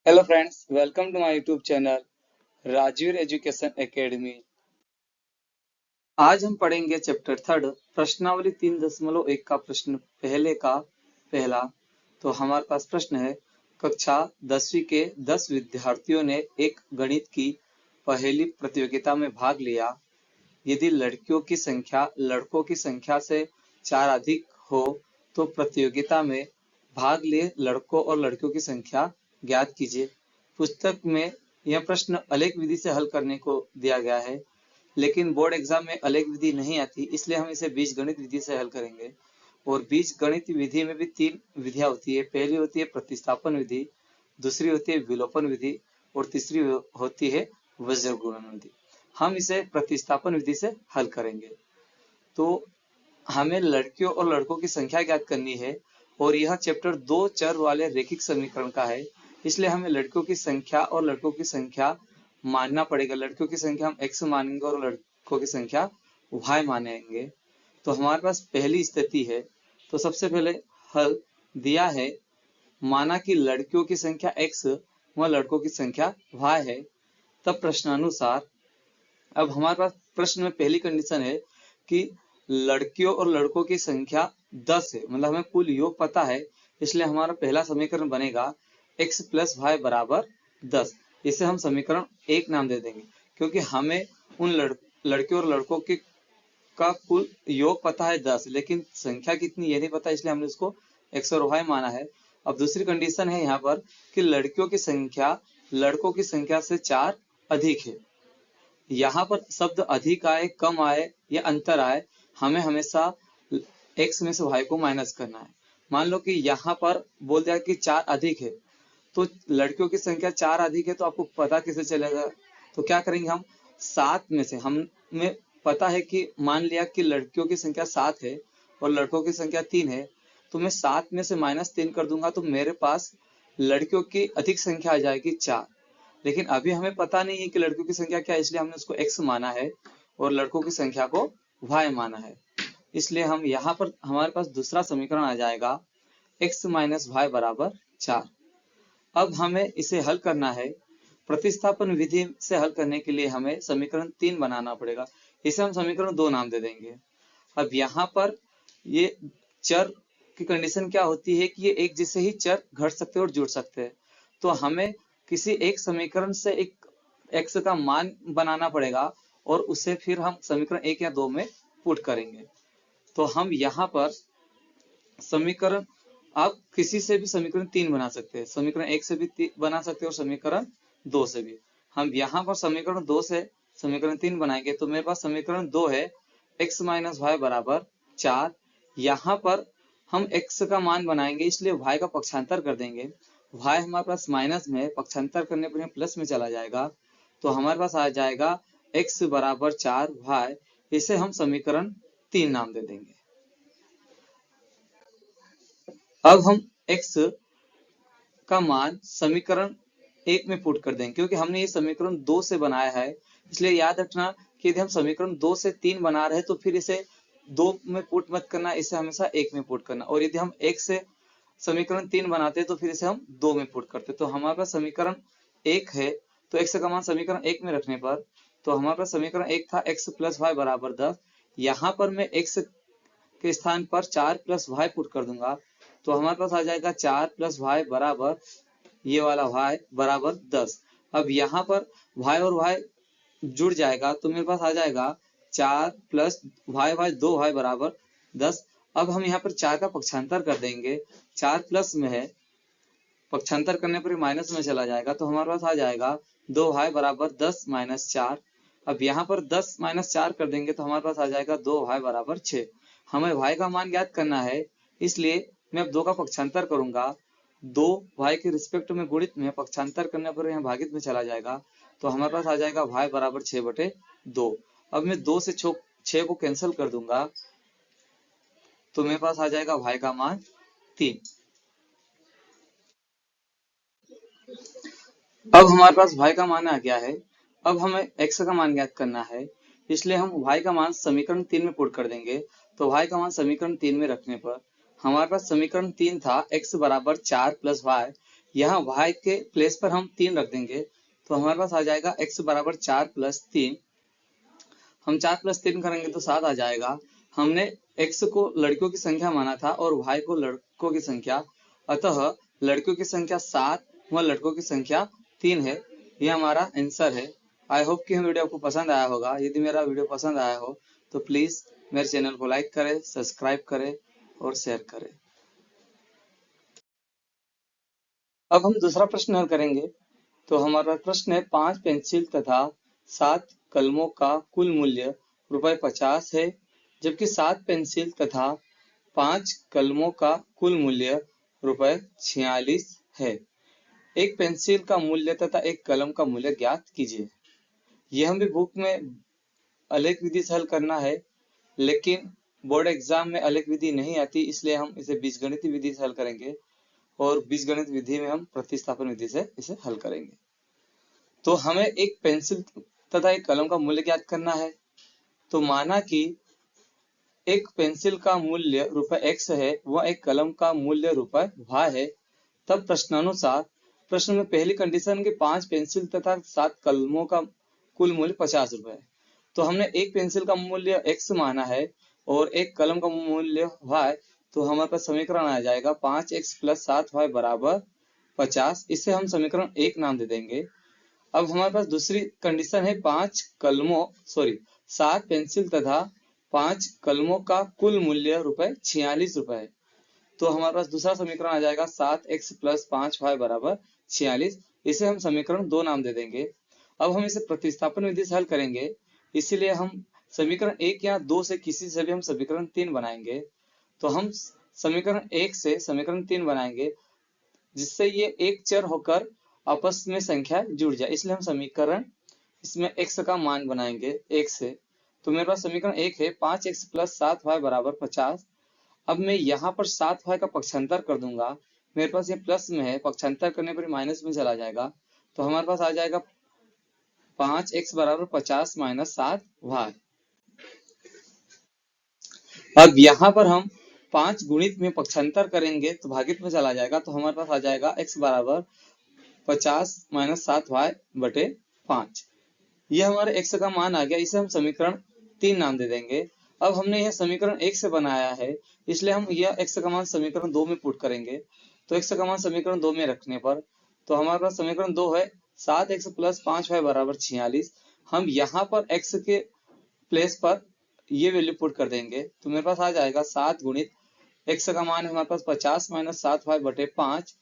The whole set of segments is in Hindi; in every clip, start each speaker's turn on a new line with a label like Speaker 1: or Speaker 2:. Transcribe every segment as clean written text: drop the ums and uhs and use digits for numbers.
Speaker 1: Hello friends, welcome to my YouTube channel Rajveer education academy. आज हम पढ़ेंगे चैप्टर थर्ड प्रश्नावली 3.1 का प्रश्न पहले का पहला। तो हमारे पास प्रश्न है, कक्षा 10वीं के 10 विद्यार्थियों ने एक गणित की पहेली प्रतियोगिता में भाग लिया। यदि लड़कियों की संख्या लड़कों की संख्या से 4 अधिक हो तो प्रतियोगिता में भाग लिए लड़कों और लड़कियों की संख्या ज्ञात कीजिए। पुस्तक में यह प्रश्न अलेख विधि से हल करने को दिया गया है, लेकिन बोर्ड एग्जाम में अलेख विधि नहीं आती, इसलिए हम इसे बीजगणित विधि से हल करेंगे। और बीजगणित विधि में भी 3 विधियां होती है। पहली होती है प्रतिस्थापन विधि, दूसरी होती है विलोपन विधि और तीसरी होती है वज्र गुणन विधि। हम इसे प्रतिस्थापन विधि से हल करेंगे। तो हमें लड़कियों और लड़कों की संख्या ज्ञात करनी है और यह चैप्टर 2 चर वाले रैखिक समीकरण का है, इसलिए हमें लड़कियों की संख्या और लड़कों की संख्या मानना पड़ेगा। लड़कियों की संख्या हम x मानेंगे और लड़कों की संख्या y मानेंगे। तो हमारे पास पहली स्थिति है, तो सबसे पहले हल दिया है, माना कि लड़कियों की संख्या x व लड़कों की संख्या y है। तब प्रश्नानुसार अब हमारे पास प्रश्न में पहली कंडीशन है कि लड़कियों और लड़कों की संख्या 10 है, मतलब हमें कुल योग पता है, इसलिए हमारा पहला समीकरण बनेगा x प्लस वाई बराबर 10। इसे हम समीकरण 1 नाम दे देंगे, क्योंकि हमें उन लड़कियों और लड़कों के का कुल योग पता है 10, लेकिन संख्या कितनी ये नहीं पता, इसलिए हमने इसको x और y माना है। अब दूसरी कंडीशन है यहाँ पर कि लड़कियों की संख्या लड़कों की संख्या से 4 अधिक है। यहाँ पर शब्द अधिक आए, कम आए या अंतर आए, हमें हमेशा x में से y को माइनस करना है। मान लो कि यहाँ पर बोल दिया कि 4 अधिक है, तो लड़कियों की संख्या 4 अधिक है, तो आपको पता कैसे चलेगा? तो क्या करेंगे हम, 7 में से हमें पता है कि मान लिया कि लड़कियों की संख्या 7 है और लड़कों की संख्या 3 है, तो मैं 7 में से -3 कर दूंगा, तो मेरे पास लड़कियों की अधिक संख्या आ जाएगी 4। लेकिन अभी हमें पता नहीं है कि लड़कियों की संख्या क्या है, इसलिए हमने उसको x माना है और लड़कों की संख्या को y माना है। इसलिए हम यहाँ पर हमारे पास दूसरा समीकरण आ जाएगा x माइनस वाई बराबर 4। अब हमें इसे हल करना है। प्रतिस्थापन विधि से हल करने के लिए हमें समीकरण 3 बनाना पड़ेगा। इसे हम समीकरण 2 नाम दे देंगे। अब यहाँ पर ये चर की कंडीशन क्या होती है कि ये एक जैसे ही चर घट सकते हैं और जुड़ सकते हैं। तो हमें किसी एक समीकरण से एक x का मान बनाना पड़ेगा और उसे फिर हम समीकरण 1 या 2 में पुट करेंगे। तो हम यहाँ पर समीकरण, आप किसी से भी समीकरण 3 बना सकते हैं, समीकरण 1 से भी बना सकते हैं और समीकरण 2 से भी। हम यहाँ पर समीकरण 2 से समीकरण 3 बनाएंगे, तो मेरे पास समीकरण 2 है x माइनस वाई बराबर 4। यहाँ पर हम x का मान बनाएंगे, इसलिए y का पक्षांतर कर देंगे। y हमारे पास माइनस में, पक्षांतर करने पर प्लस में चला जाएगा, तो हमारे पास आ जाएगा x बराबर 4y। इसे हम समीकरण 3 नाम दे देंगे। अब हम x का मान समीकरण 1 में पुट कर देंगे, क्योंकि हमने ये समीकरण 2 से बनाया है, इसलिए याद रखना कि यदि हम समीकरण 2 से 3 बना रहे हैं तो फिर इसे 2 में पुट मत करना, इसे हमेशा 1 में पुट करना। और यदि हम 1 से समीकरण 3 बनाते हैं तो फिर इसे हम 2 में पुट करते। तो हमारे पास समीकरण 1 है, तो x का मान समीकरण 1 में रखने पर, तो हमारे पास समीकरण 1 था x प्लस वाई बराबर 10। यहाँ पर मैं x के स्थान पर 4 प्लस वाई पुट कर दूंगा, तो हमारे पास आ जाएगा 4 प्लस वाई बराबर, ये वाला y बराबर 10। अब यहाँ पर y और y जुड़ जाएगा, तो मेरे पास आ जाएगा 4 प्लस y 2y बराबर 10। अब हम यहाँ पर 4 का पक्षांतर कर देंगे, 4 प्लस में है, पक्षांतर करने पर माइनस में चला जाएगा, तो हमारे पास आ जाएगा 2y बराबर 10 माइनस 4। अब यहाँ पर 10 माइनस 4 कर देंगे, तो हमारे पास आ जाएगा 2y बराबर 6। हमें y का मान ज्ञात करना है, इसलिए मैं अब 2 का पक्षांतर करूंगा, 2y के रिस्पेक्ट में गुणित में, पक्षांतर करने पर यहाँ भागित में चला जाएगा, तो हमारे पास आ जाएगा y बराबर 6/2। अब मैं 2 से 6 को कैंसिल कर दूंगा, तो मेरे पास आ जाएगा y का मान 3। अब हमारे पास y का मान आ गया है। अब हमें x का मान ज्ञात करना है, इसलिए हम y का मान समीकरण 3 में पुट कर देंगे। तो y का मान समीकरण 3 में रखने पर हमारे पास समीकरण 3 था x बराबर 4 प्लस वाई, यहाँ y के प्लेस पर हम 3 रख देंगे तो हमारे पास आ जाएगा x बराबर 4 प्लस 3। हम 4 प्लस 3 करेंगे तो 7 आ जाएगा। हमने x को लड़कियों की संख्या माना था और y को लड़कों की संख्या, अतः लड़कियों की संख्या 7 व लड़कों की संख्या 3 है। यह हमारा आंसर है। आई होप कि वीडियो आपको पसंद आया होगा। यदि मेरा वीडियो पसंद आया हो तो प्लीज मेरे चैनल को लाइक करें, सब्सक्राइब करें और शेयर करें। अब हम दूसरा प्रश्न हल करेंगे। तो हमारा प्रश्न है 5 पेंसिल तथा 7 कलमों का कुल मूल्य ₹50 है, जबकि 7 पेंसिल तथा 5 कलमों का कुल मूल्य ₹46 है। एक पेंसिल का मूल्य तथा एक कलम का मूल्य ज्ञात कीजिए। यह हमें बुक में अलेख विधि से हल करना है, लेकिन बोर्ड एग्जाम में अलेख विधि नहीं आती, इसलिए हम इसे बीजगणितीय विधि से हल करेंगे और बीजगणित विधि में हम प्रतिस्थापन विधि से इसे हल करेंगे। तो हमें एक पेंसिल तथा एक कलम का मूल्य ज्ञात करना है। तो माना कि एक पेंसिल का मूल्य ₹x है व एक कलम का मूल्य ₹y है, तब प्रश्नानुसार प्रश्न में पहली कंडीशन के 5 पेंसिल तथा 7 कलमों का कुल मूल्य ₹50 है। तो हमने एक पेंसिल का मूल्य x माना है और एक कलम का मूल्य y, तो हमारे पास समीकरण आ जाएगा 5x + 7y = 50। इसे हम समीकरण 1 नाम दे देंगे। अब हमारे पास दूसरी कंडीशन है 7 पेंसिल तथा 5 कलमों का कुल मूल्य ₹46 है। तो हमारे पास दूसरा समीकरण आ जाएगा 7x + 5y = 46। इसे हम समीकरण 2 नाम दे देंगे। अब हम इसे प्रतिस्थापन विधि से हल करेंगे, इसीलिए हम समीकरण 1 या 2 से किसी से भी हम समीकरण 3 बनाएंगे। तो हम समीकरण 1 से समीकरण 3 बनाएंगे, जिससे ये एक चर होकर आपस में संख्या जुड़ जाए, इसलिए हम समीकरण इसमें x का मान बनाएंगे 1 से। तो मेरे पास समीकरण 1 है 5x + 7y = 50। अब मैं यहाँ पर 7y का पक्षांतर कर दूंगा। मेरे पास ये प्लस में है, पक्षांतर करने पर माइनस में चला जाएगा। तो हमारे पास आ जाएगा 5x = 50 - 7y। अब यहाँ पर हम 5 गुणित में पक्षांतर करेंगे तो भागित में चला जाएगा। तो हमारे पास आ जाएगा x = 50 - 7y / 5। यह हमारे x का मान आ गया। इसे हम समीकरण 3 नाम दे देंगे। अब हमने यह समीकरण 1 से बनाया है, इसलिए हम यह x का मान समीकरण 2 में पुट करेंगे। तो x का मान समीकरण 2 में रखने पर तो हमारे पास समीकरण 2 है 7x + 5y = 46। हम यहाँ पर x के प्लेस पर ये वैल्यू पुट कर देंगे। तो मेरे पास आ जाएगा 7 गुणित x का मान है हमारे पास 50 - 7y / 5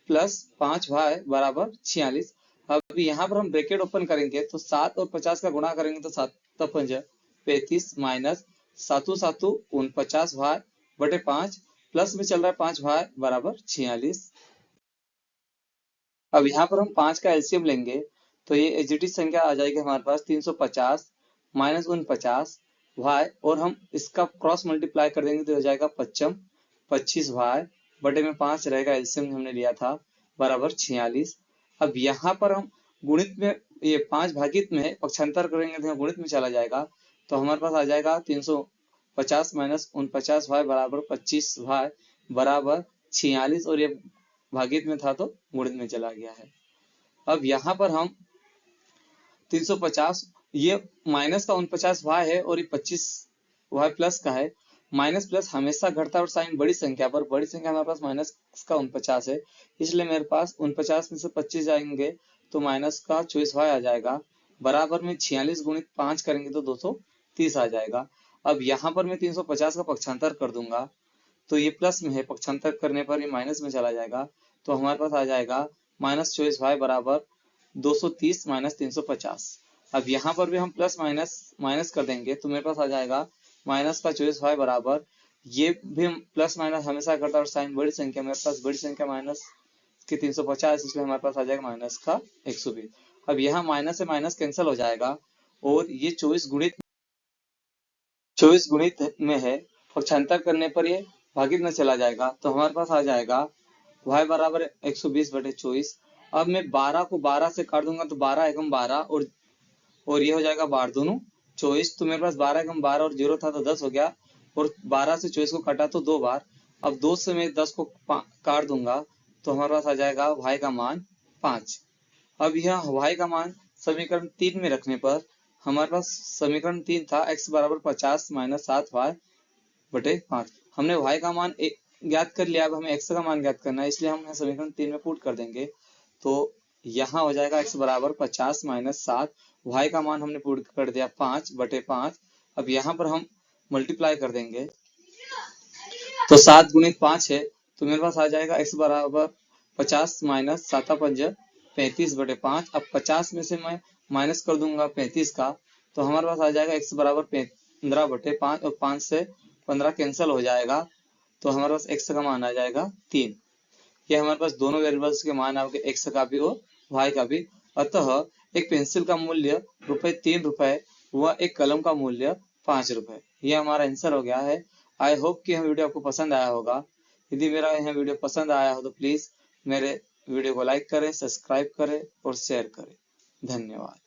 Speaker 1: प्लस 5y = 46। अब यहाँ पर हम ब्रैकेट ओपन करेंगे तो 7 और 50 का गुणा करेंगे तो 7 × 5 = 35 माइनस 7 × 7 = 49y / 5 प्लस में चल रहा है 5y = 46। अब यहाँ पर हम 5 का एलसीएम लेंगे तो ये एचजीटी संख्या आ जाएगी हमारे पास 350 माइनस 49 y, और हम इसका क्रॉस मल्टीप्लाई कर देंगे तो हो जाएगा 25 25y बटे में 5 रहेगा, एलसीएम हमने लिया था बराबर 46। अब यहाँ पर हम गुणित में ये 5 भागित में पक्षांतर करेंगे तो गुणित में चला जाएगा। तो हमारे पास आ जाएगा 350 माइनस 49y = 25y = 46, और ये भागित में था तो गुणित में चला गया है। अब यहाँ पर हम 350, ये माइनस का 49y है और ये 25y प्लस का है। माइनस प्लस हमेशा घटता है और साइन बड़ी संख्या पर, बड़ी संख्या हमारे पास माइनस का 49 है, इसलिए मेरे पास 49 में से 25 जाएंगे तो माइनस का 24y आ जाएगा बराबर में 46 गुणित 5 करेंगे तो 230 आ जाएगा। अब यहाँ पर मैं 350 का पक्षांतर कर दूंगा तो ये प्लस में है, पक्षांतर करने पर ये माइनस में चला जाएगा। तो हमारे पास आ जाएगा -24y = 230 - 350। अब यहाँ पर भी हम प्लस माइनस कर देंगे तो मेरे पास आ जाएगा माइनस का 24y बराबर, ये भी प्लस माइनस हमेशा करता है और साइन बड़ी संख्या, मेरे पास बड़ी संख्या माइनस की 350, इसलिए हमारे पास आ जाएगा माइनस का 120। अब यहाँ माइनस से माइनस कैंसिल हो जाएगा और ये 24 गुणित में है, पक्षांतर करने पर ये भागित में चला जाएगा। तो हमारे पास आ जाएगा y = 120/24। अब मैं 12 को 12 से काट दूंगा तो 12 एकम 12 और ये हो जाएगा 12 दूनों 24। तो मेरे पास 12 एकम 12 और 0 था तो 10 हो गया, और 12 से 24 को काटा तो 2 बार। अब 2 से मैं 10 को काट दूंगा तो हमारे पास आ जाएगा y का मान 5। अब यह y का मान समीकरण 3 में रखने पर हमारे पास समीकरण 3 था x बराबर 50 माइनस 7y बटे 5। हमने y का मान ज्ञात कर लिया, अब हमें x का मान ज्ञात करना है, इसलिए हम समीकरण 3 में पुट कर देंगे। तो यहाँ हो जाएगा x बराबर 50 माइनस 7, y का मान हमने पुट कर दिया 5 बटे 5। अब यहाँ पर हम मल्टीप्लाई कर देंगे, तो 7 गुणित 5 है, तो मेरे पास आ जाएगा x बराबर 50 माइनस 7 पंज 35 बटे 5। अब 50 में से मैं माइनस कर दूंगा 35 का, तो हमारे पास आ जाएगा x बराबर 15 बटे 5 और 5 से 15 कैंसिल हो जाएगा, तो हमारे पास x का मान आ जाएगा 3। यह हमारे पास दोनों वेरिएबल्स के मान आ गए, x का भी और y का भी। अतः एक पेंसिल का मूल्य ₹3 व एक कलम का मूल्य ₹5। यह हमारा आंसर हो गया है। आई होप कि यह वीडियो आपको पसंद आया होगा। यदि मेरा यह वीडियो पसंद आया हो तो प्लीज मेरे वीडियो को लाइक करें, सब्सक्राइब करें और शेयर करें। धन्यवाद।